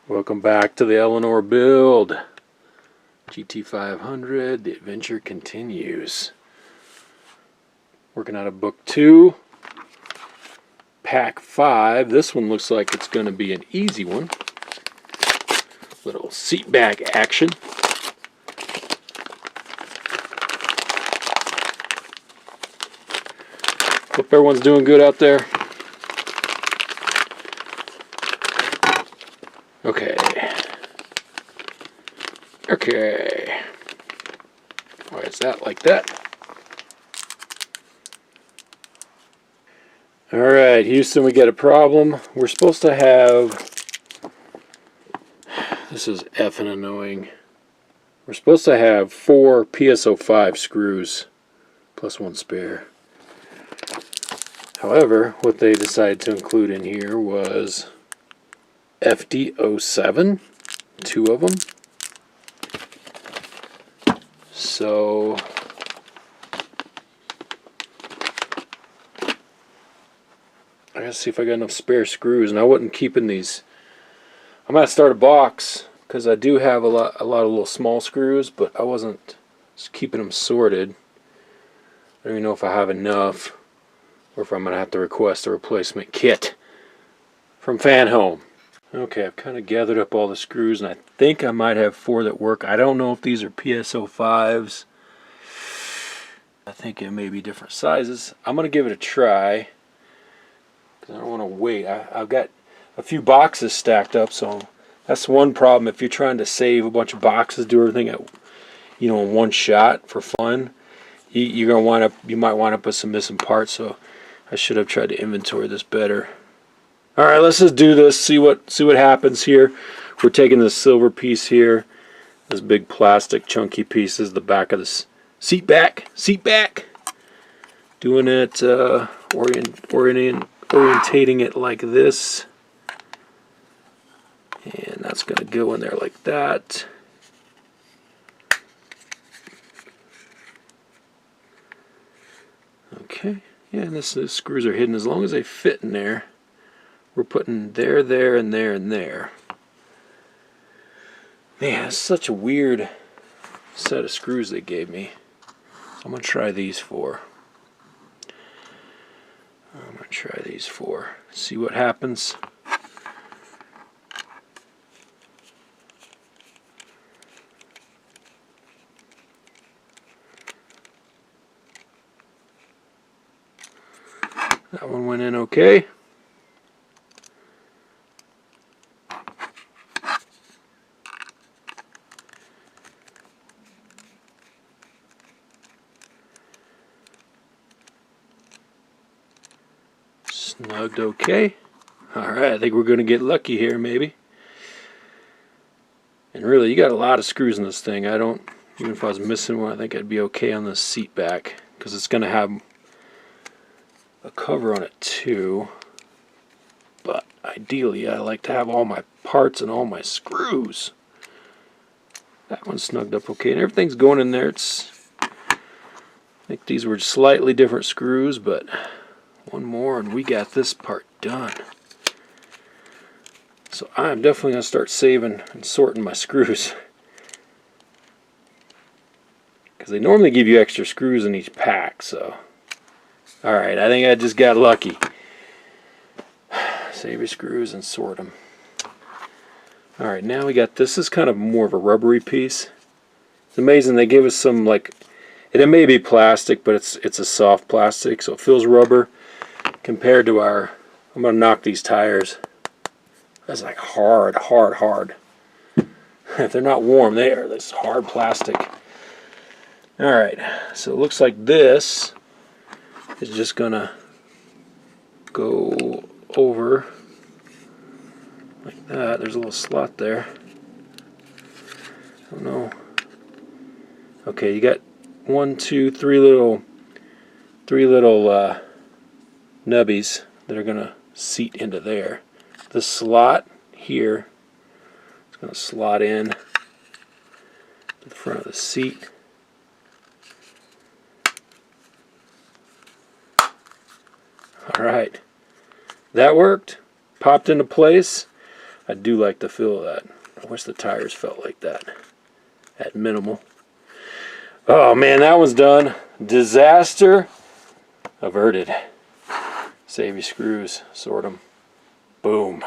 Welcome back to the Eleanor build. GT500, the adventure continues. Working out of book 2, pack 5. This one looks like it's going to be an easy one. Little seat back action. Hope everyone's doing good out there. Okay. Why is that like that? Alright, Houston, we got a problem. We're supposed to have... This is effing annoying. We're supposed to have 4 PSO5 screws plus 1 spare. However, what they decided to include in here was FD07, 2 of them. So I gotta see if I got enough spare screws, and I wasn't keeping these. I'm gonna start a box because I do have a lot of little small screws, but I wasn't just keeping them sorted. I don't even know if I have enough, or if I'm gonna have to request a replacement kit from Fanhome. Okay, I've kind of gathered up all the screws, and I think I might have 4 that work. I don't know if these are PSO5s. I think it may be different sizes. I'm going to give it a try, because I don't want to wait. I've got a few boxes stacked up, so that's one problem. If you're trying to save a bunch of boxes, do everything at, in one shot for fun, you might wind up with some missing parts, so I should have tried to inventory this better. Alright, let's just do this, see what happens here. We're taking this silver piece here, this big plastic chunky piece is the back of this seat back. Doing it, orientating it like this. And that's going to go in there like that. Okay, yeah, and the screws are hidden as long as they fit in there. We're putting there, and there, and there. Man, it's such a weird set of screws they gave me. So I'm going to try these 4. See what happens. That one went in okay. Snugged okay. Alright, I think we're going to get lucky here, maybe. And really, you got a lot of screws in this thing. Even if I was missing one, I think I'd be okay on this seat back, because it's going to have a cover on it too. But ideally, I like to have all my parts and all my screws. That one's snugged up okay, and everything's going in there. I think these were slightly different screws, but one more and we got this part done. So I'm definitely going to start saving and sorting my screws, because they normally give you extra screws in each pack. So alright, I think I just got lucky. Save your screws and sort them. Alright, now we got this. Is kind of more of a rubbery piece. It's amazing they gave us some, like, it may be plastic, but it's a soft plastic, so it feels rubber compared to our... I'm going to knock these tires. That's like hard. If they're not warm, they are this hard plastic. Alright, so it looks like this is just going to go over like that. There's a little slot there. I don't know. Okay, you got 1, 2, 3 little nubbies that are gonna seat into there. The slot here is gonna slot in to the front of the seat. Alright, that worked. Popped into place. I do like the feel of that. I wish the tires felt like that at minimal. Oh man, that one's done. Disaster averted. Save your screws, sort them. Boom.